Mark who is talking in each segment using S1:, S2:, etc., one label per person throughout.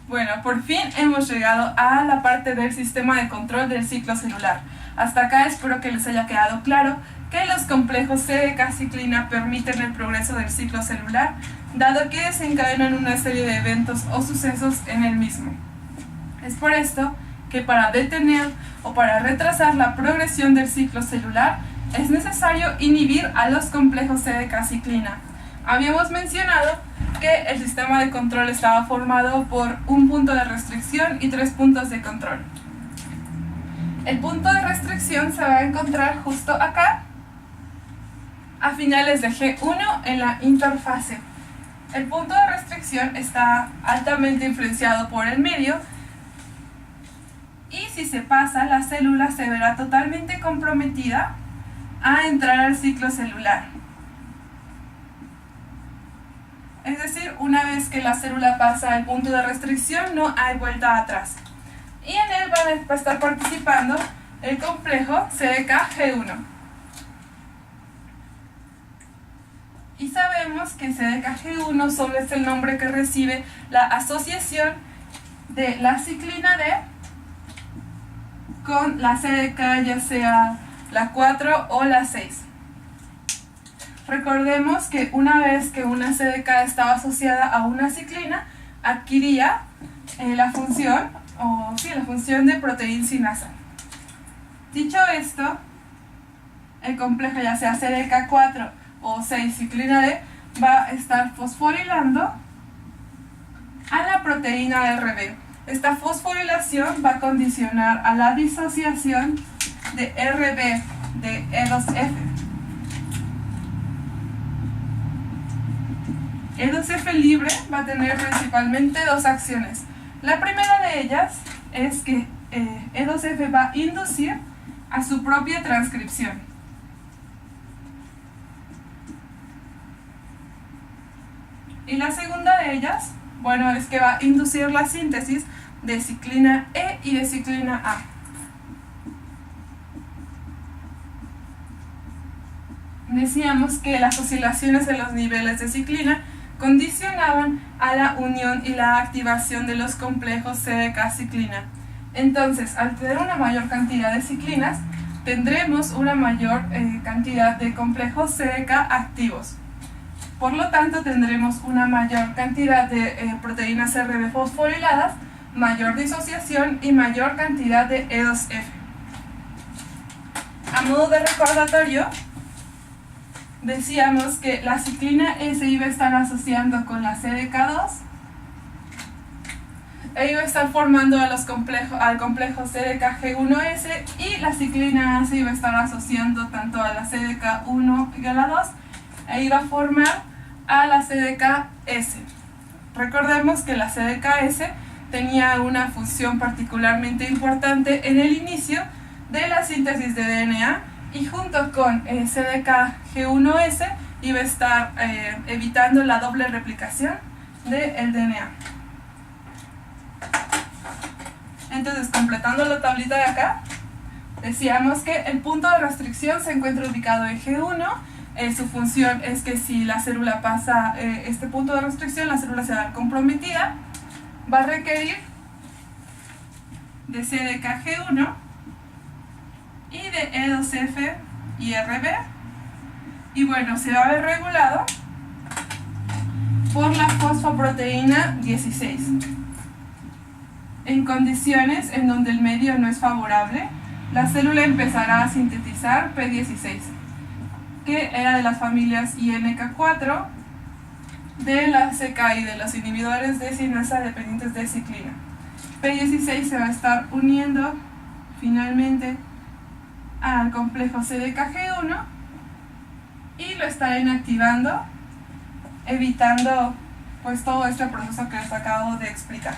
S1: Bueno, por fin hemos llegado a la parte del sistema de control del ciclo celular. Hasta acá espero que les haya quedado claro que los complejos CDK-ciclina permiten el progreso del ciclo celular, dado que desencadenan una serie de eventos o sucesos en el mismo. Es por esto que para detener o para retrasar la progresión del ciclo celular es necesario inhibir a los complejos CDK-ciclina. Habíamos mencionado que el sistema de control estaba formado por un punto de restricción y 3 puntos de control. El punto de restricción se va a encontrar justo acá, a finales de G1 en la interfase. El punto de restricción está altamente influenciado por el medio y si se pasa, la célula se verá totalmente comprometida a entrar al ciclo celular. Es decir, una vez que la célula pasa el punto de restricción, no hay vuelta atrás. Y en él va a estar participando el complejo CDKG1. Y sabemos que CDKG1 solo es el nombre que recibe la asociación de la ciclina D con la CDK, ya sea la 4 o la 6. Recordemos que una vez que una CDK estaba asociada a una ciclina, adquiría la función de proteincinasa. Dicho esto, el complejo, ya sea CDK4 o 6 ciclina D, va a estar fosforilando a la proteína RB. Esta fosforilación va a condicionar a la disociación de RB de E2F. E2F libre va a tener principalmente dos acciones. La primera de ellas es que E2F va a inducir a su propia transcripción. Y la segunda de ellas, bueno, es que va a inducir la síntesis de ciclina E y de ciclina A. Decíamos que las oscilaciones de los niveles de ciclina condicionaban a la unión y la activación de los complejos CDK-ciclina. Entonces, al tener una mayor cantidad de ciclinas, tendremos una mayor cantidad de complejos CDK activos. Por lo tanto, tendremos una mayor cantidad de proteínas RB fosforiladas, mayor disociación y mayor cantidad de E2F. A modo de recordatorio, decíamos que la ciclina S iba a estar asociando con la CDK2 e iba a estar formando al complejo CDKG1S, y la ciclina A se iba a estar asociando tanto a la CDK1 y a la 2 e iba a formar a la CDKS. Recordemos que la CDKS tenía una función particularmente importante en el inicio de la síntesis de DNA, y junto con CDKG1S iba a estar evitando la doble replicación del DNA. Entonces, completando la tablita de acá, decíamos que el punto de restricción se encuentra ubicado en G1. Su función es que si la célula pasa este punto de restricción, la célula se va a ver comprometida, va a requerir de CDKG1 y de E2F y RB, y bueno, se va a ver regulado por la fosfoproteína 16. En condiciones en donde el medio no es favorable, la célula empezará a sintetizar P16, que era de las familias INK4 de la CK y de los inhibidores de cinasa dependientes de ciclina. P16 se va a estar uniendo finalmente al complejo CDKG1 y lo estará inactivando, evitando pues todo este proceso que les acabo de explicar.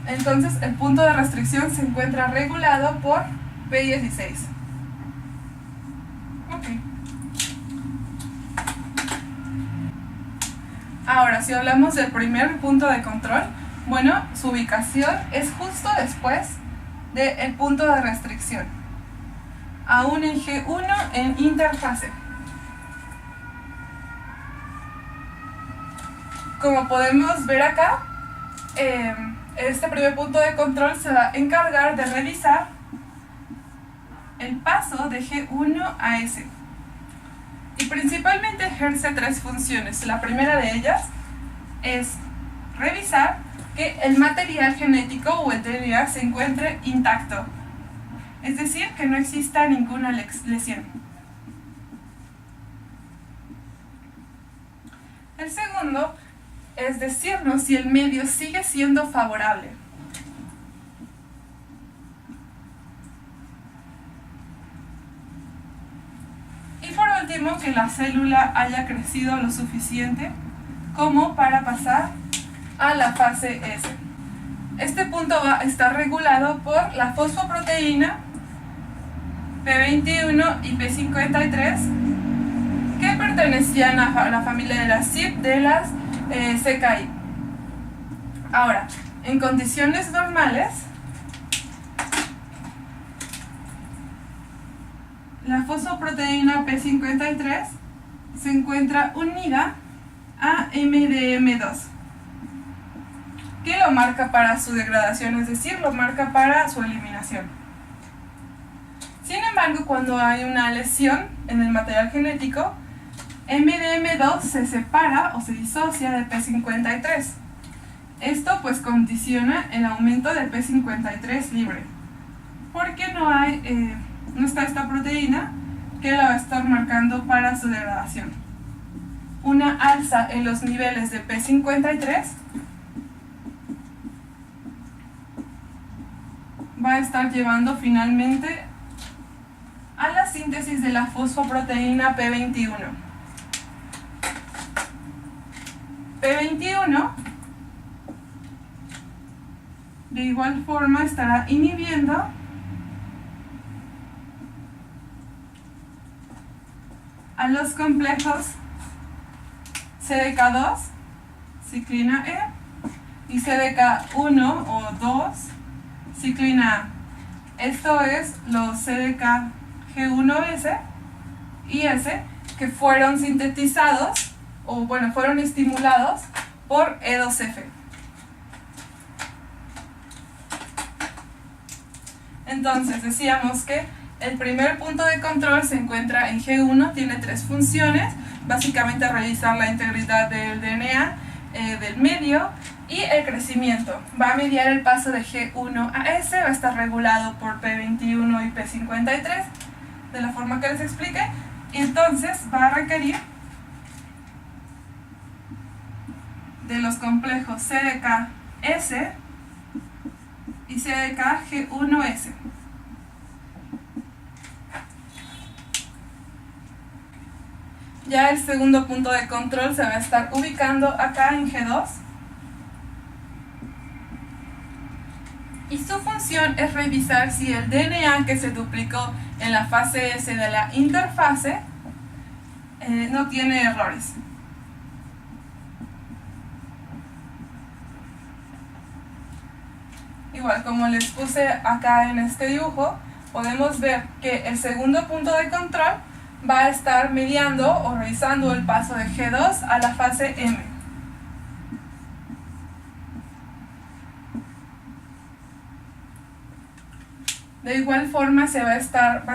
S1: Entonces, el punto de restricción se encuentra regulado por P16. Ahora, si hablamos del primer punto de control, bueno, su ubicación es justo después del punto de restricción, aún en G1 en interfase. Como podemos ver acá, este primer punto de control se va a encargar de revisar el paso de G1 a S. Y principalmente ejerce tres funciones. La primera de ellas es revisar que el material genético o el DNA se encuentre intacto, es decir, que no exista ninguna lesión. El segundo es decirnos si el medio sigue siendo favorable. Y por último, que la célula haya crecido lo suficiente como para pasar a la fase S. Este punto va a estar regulado por la fosfoproteína P21 y P53, que pertenecían a la familia de las CIP de las CKI. Ahora, en condiciones normales, la fosfoproteína P53 se encuentra unida a MDM2, que lo marca para su degradación, es decir, lo marca para su eliminación. Sin embargo, cuando hay una lesión en el material genético, MDM2 se separa o se disocia de P53. Esto pues condiciona el aumento de P53 libre, porque no está esta proteína que la va a estar marcando para su degradación. Una alza en los niveles de P53 va a estar llevando finalmente a la síntesis de la fosfoproteína P21. P21 de igual forma estará inhibiendo a los complejos CDK2, ciclina E, y CDK1 o 2, ciclina A. Esto es los CDK G1S y S que fueron sintetizados o bueno, fueron estimulados por E2F. Entonces decíamos que el primer punto de control se encuentra en G1, tiene tres funciones, básicamente revisar la integridad del DNA, del medio y el crecimiento. Va a mediar el paso de G1 a S, va a estar regulado por P21 y P53, de la forma que les expliqué, y entonces va a requerir de los complejos CDK-S y CDK-G1S. Ya el segundo punto de control se va a estar ubicando acá en G2. Y su función es revisar si el DNA que se duplicó en la fase S de la interfase no tiene errores. Igual, como les puse acá en este dibujo, podemos ver que el segundo punto de control va a estar mediando o revisando el paso de G2 a la fase M. De igual forma va a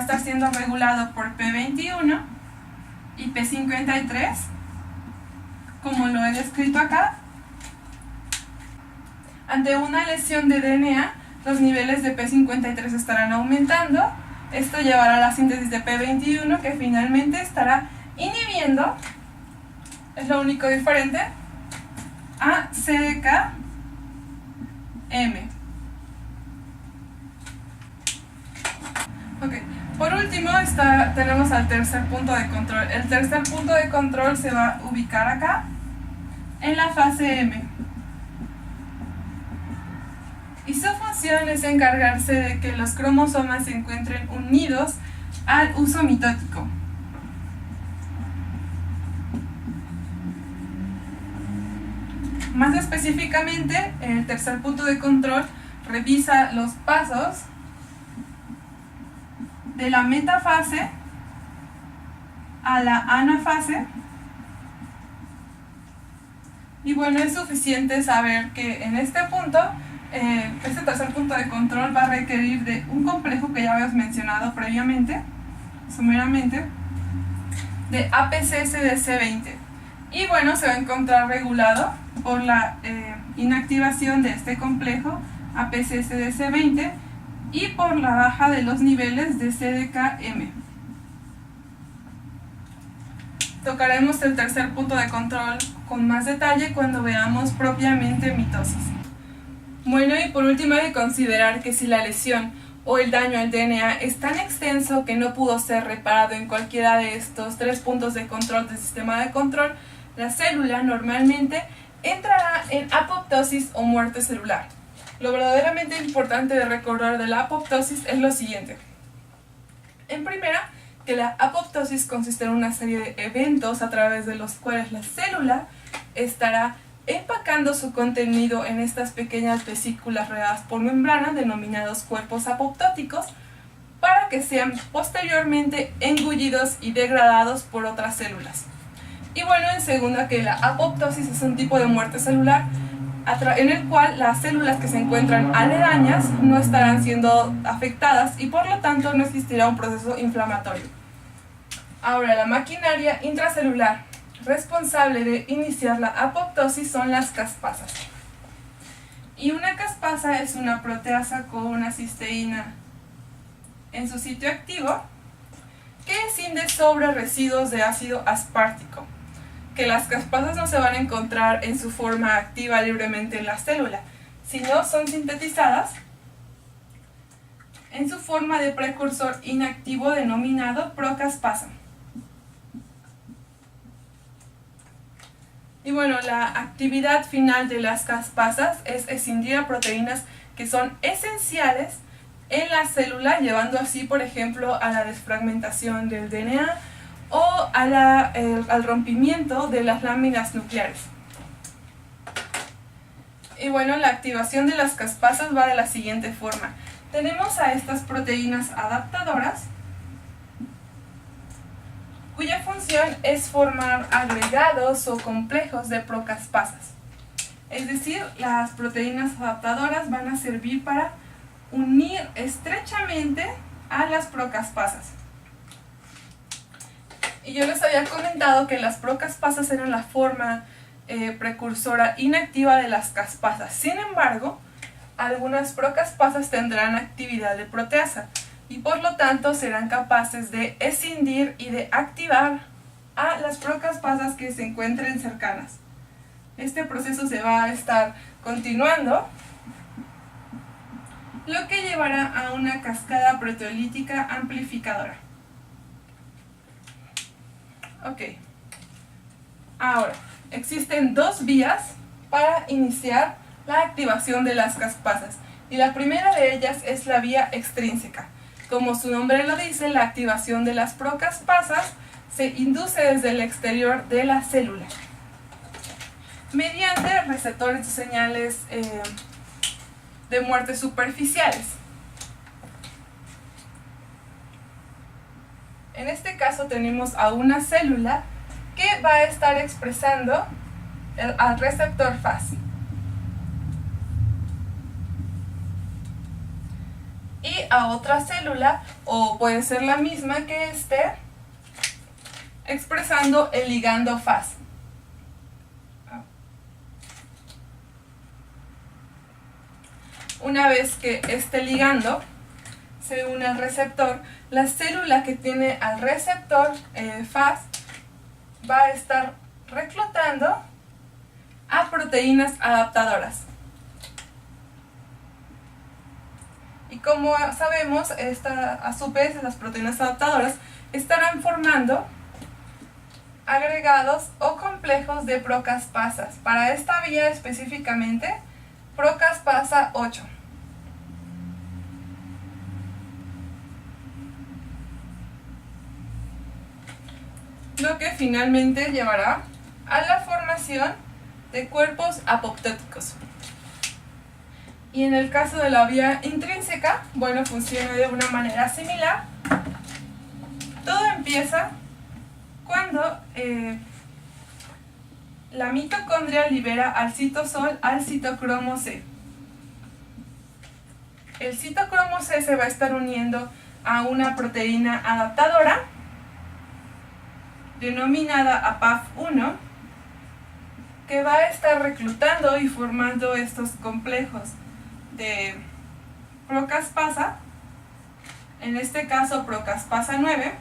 S1: estar siendo regulado por P21 y P53, como lo he descrito acá. Ante una lesión de DNA, los niveles de P53 estarán aumentando. Esto llevará a la síntesis de P21, que finalmente estará inhibiendo, es lo único diferente, a CDK-M. Okay. Por último tenemos al tercer punto de control. El tercer punto de control se va a ubicar acá, en la fase M. Y su función es encargarse de que los cromosomas se encuentren unidos al uso mitótico. Más específicamente, el tercer punto de control revisa los pasos de la metafase a la anafase Y bueno, es suficiente saber que en este punto, este tercer punto de control va a requerir de un complejo que ya habíamos mencionado previamente, sumeramente, de APCSDC20. Y bueno, se va a encontrar regulado por la inactivación de este complejo APCSDC20 y por la baja de los niveles de CDKM. Tocaremos el tercer punto de control con más detalle cuando veamos propiamente mitosis. Bueno, y por último hay que considerar que si la lesión o el daño al DNA es tan extenso que no pudo ser reparado en cualquiera de estos tres puntos de control del sistema de control, la célula normalmente entrará en apoptosis o muerte celular. Lo verdaderamente importante de recordar de la apoptosis es lo siguiente. En primera, que la apoptosis consiste en una serie de eventos a través de los cuales la célula estará empacando su contenido en estas pequeñas vesículas rodeadas por membrana denominados cuerpos apoptóticos para que sean posteriormente engullidos y degradados por otras células. Y bueno, en segunda, que la apoptosis es un tipo de muerte celular en el cual las células que se encuentran aledañas no estarán siendo afectadas y por lo tanto no existirá un proceso inflamatorio. Ahora, la maquinaria intracelular responsable de iniciar la apoptosis son las caspasas. Y una caspasa es una proteasa con una cisteína en su sitio activo que escinde sobre residuos de ácido aspartico, que las caspasas no se van a encontrar en su forma activa libremente en la célula, sino son sintetizadas en su forma de precursor inactivo denominado procaspasa. Y bueno, la actividad final de las caspasas es escindir a proteínas que son esenciales en la célula, llevando así, por ejemplo, a la desfragmentación del DNA o al rompimiento de las láminas nucleares. Y bueno, la activación de las caspasas va de la siguiente forma. Tenemos a estas proteínas adaptadoras, cuya función es formar agregados o complejos de procaspasas. Es decir, las proteínas adaptadoras van a servir para unir estrechamente a las procaspasas. Y yo les había comentado que las procaspasas eran la forma precursora inactiva de las caspasas. Sin embargo, algunas procaspasas tendrán actividad de proteasa y por lo tanto serán capaces de escindir y de activar a las procaspasas que se encuentren cercanas. Este proceso se va a estar continuando, lo que llevará a una cascada proteolítica amplificadora. Ok. Ahora, existen dos vías para iniciar la activación de las caspasas, y la primera de ellas es la vía extrínseca. Como su nombre lo dice, la activación de las procaspasas se induce desde el exterior de la célula mediante receptores de señales de muerte superficiales. En este caso tenemos a una célula que va a estar expresando al receptor FAS. Y a otra célula, o puede ser la misma que esté, expresando el ligando FAS. Una vez que este ligando se une al receptor, la célula que tiene al receptor FAS va a estar reclutando a proteínas adaptadoras. Y como sabemos, a su vez las proteínas adaptadoras estarán formando agregados o complejos de procaspasas. Para esta vía específicamente, procaspasa 8. Lo que finalmente llevará a la formación de cuerpos apoptóticos. Y en el caso de la vía intrínseca, bueno, funciona de una manera similar. Todo empieza cuando la mitocondria libera al citosol al citocromo C. El citocromo C se va a estar uniendo a una proteína adaptadora denominada APAF1, que va a estar reclutando y formando estos complejos de procaspasa, en este caso procaspasa 9,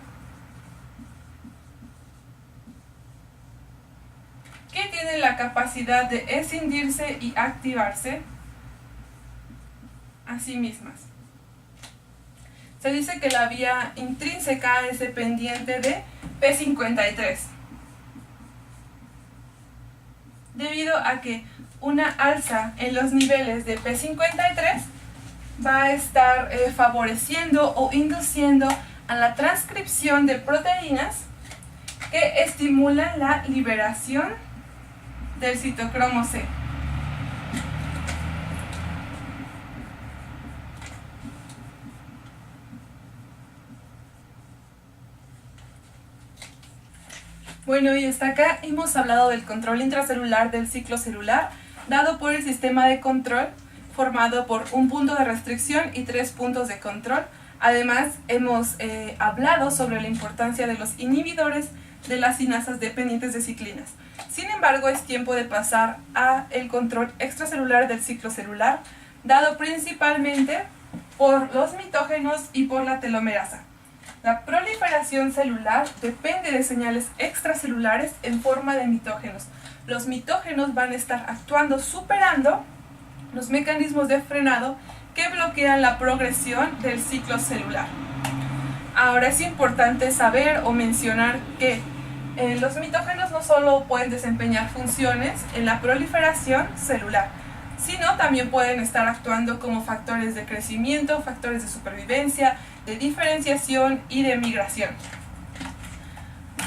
S1: que tiene la capacidad de escindirse y activarse a sí mismas. Se dice que la vía intrínseca es dependiente de P53, debido a que una alza en los niveles de P53 va a estar favoreciendo o induciendo a la transcripción de proteínas que estimulan la liberación del citocromo C. Bueno, y hasta acá hemos hablado del control intracelular del ciclo celular, dado por el sistema de control formado por un punto de restricción y 3 puntos de control. Además, hemos hablado sobre la importancia de los inhibidores de las cinasas dependientes de ciclinas. Sin embargo, es tiempo de pasar al control extracelular del ciclo celular, dado principalmente por los mitógenos y por la telomerasa. La proliferación celular depende de señales extracelulares en forma de mitógenos. Los mitógenos van a estar actuando superando los mecanismos de frenado que bloquean la progresión del ciclo celular. Ahora es importante saber o mencionar que los mitógenos no solo pueden desempeñar funciones en la proliferación celular, sino también pueden estar actuando como factores de crecimiento, factores de supervivencia, de diferenciación y de migración.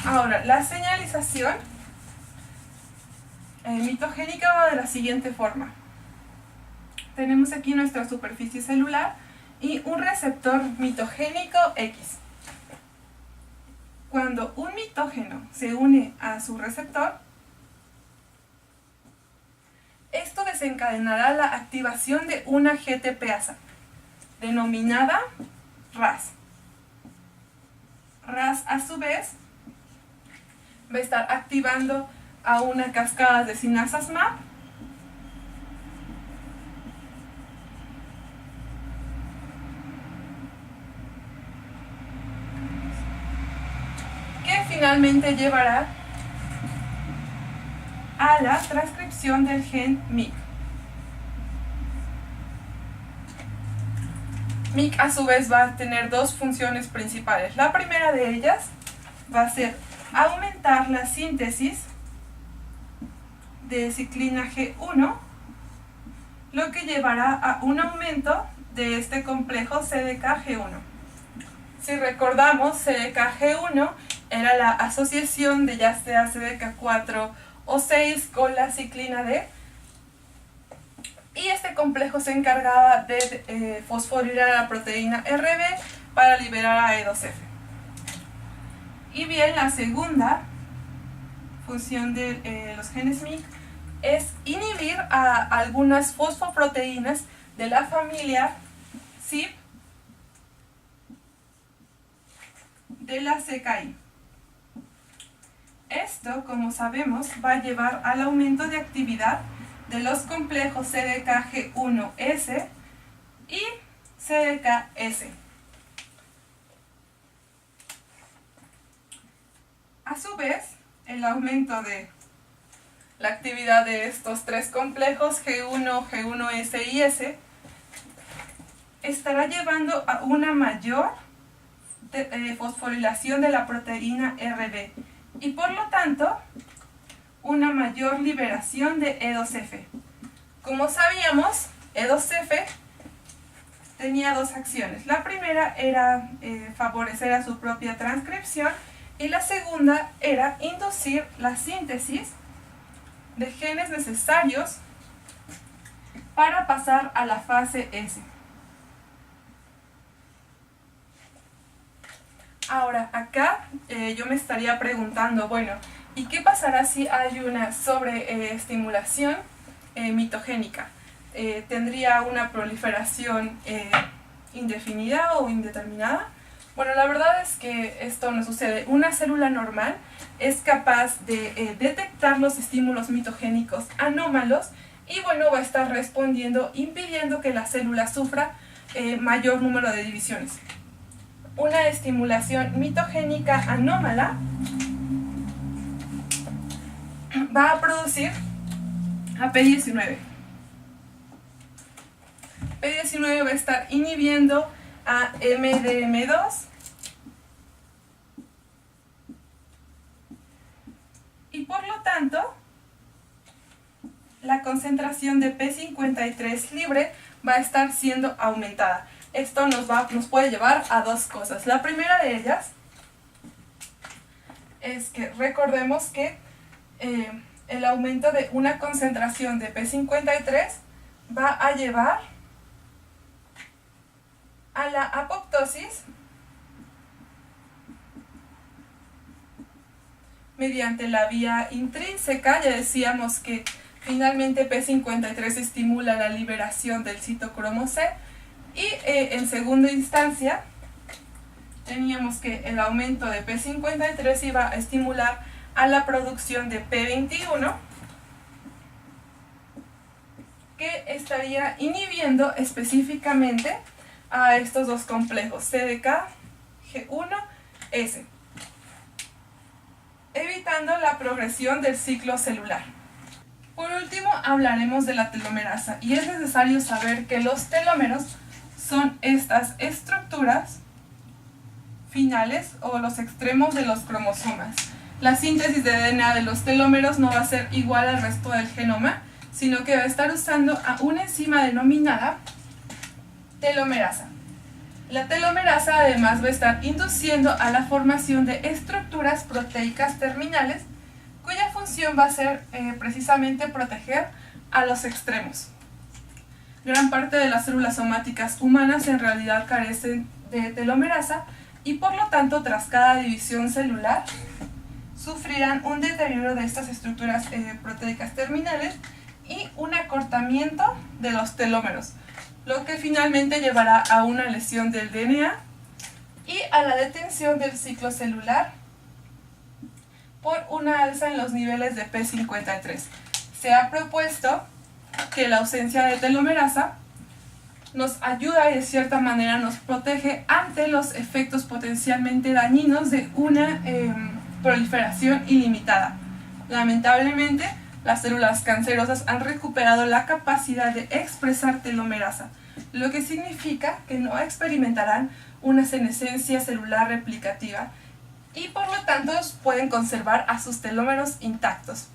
S1: Ahora, la señalización mitogénica va de la siguiente forma. Tenemos aquí nuestra superficie celular y un receptor mitogénico X. Cuando un mitógeno se une a su receptor, esto desencadenará la activación de una GTPasa, denominada RAS. RAS, a su vez, va a estar activando a una cascada de sinasas MAP, que finalmente llevará a la transcripción del gen MYC. MYC a su vez va a tener dos funciones principales. La primera de ellas va a ser aumentar la síntesis de ciclina G1, lo que llevará a un aumento de este complejo CDKG1. Si recordamos, CDKG1 era la asociación de ya sea CDK4 o 6 con la ciclina D, y este complejo se encargaba de fosforilar a la proteína RB para liberar a E2F. Y bien, la segunda función de los genes MYC es inhibir a algunas fosfoproteínas de la familia CYP de la CKI. Esto, como sabemos, va a llevar al aumento de actividad de los complejos CDKG1S y CDKS. A su vez, el aumento de la actividad de estos tres complejos, G1, G1S y S, estará llevando a una mayor fosforilación de la proteína RB y por lo tanto una mayor liberación de E2F. Como sabíamos, E2F tenía dos acciones. La primera era favorecer a su propia transcripción y la segunda era inducir la síntesis de genes necesarios para pasar a la fase S. Ahora, acá yo me estaría preguntando, bueno, ¿Y qué pasará si hay una sobreestimulación mitogénica? ¿Tendría una proliferación indefinida o indeterminada? Bueno, la verdad es que esto no sucede. Una célula normal es capaz de detectar los estímulos mitogénicos anómalos y bueno, va a estar respondiendo, impidiendo que la célula sufra mayor número de divisiones. Una estimulación mitogénica anómala va a producir a P19. P19 va a estar inhibiendo a MDM2 y por lo tanto la concentración de P53 libre va a estar siendo aumentada. Esto nos puede llevar a dos cosas. La primera de ellas es que recordemos que el aumento de una concentración de P53 va a llevar a la apoptosis mediante la vía intrínseca. Ya decíamos que finalmente P53 estimula la liberación del citocromo C y en segunda instancia teníamos que el aumento de P53 iba a estimular a la producción de P21 que estaría inhibiendo específicamente a estos dos complejos CDK G1S, evitando la progresión del ciclo celular. Por último, hablaremos de la telomerasa y es necesario saber que los telómeros son estas estructuras finales o los extremos de los cromosomas. La síntesis de DNA de los telómeros no va a ser igual al resto del genoma, sino que va a estar usando a una enzima denominada telomerasa. La telomerasa además va a estar induciendo a la formación de estructuras proteicas terminales cuya función va a ser precisamente proteger a los extremos. Gran parte de las células somáticas humanas en realidad carecen de telomerasa y por lo tanto tras cada división celular sufrirán un deterioro de estas estructuras proteicas terminales y un acortamiento de los telómeros, lo que finalmente llevará a una lesión del DNA y a la detención del ciclo celular por una alza en los niveles de P53. Se ha propuesto que la ausencia de telomerasa nos ayuda y de cierta manera nos protege ante los efectos potencialmente dañinos de una proliferación ilimitada. Lamentablemente, las células cancerosas han recuperado la capacidad de expresar telomerasa, lo que significa que no experimentarán una senescencia celular replicativa y por lo tanto pueden conservar a sus telómeros intactos.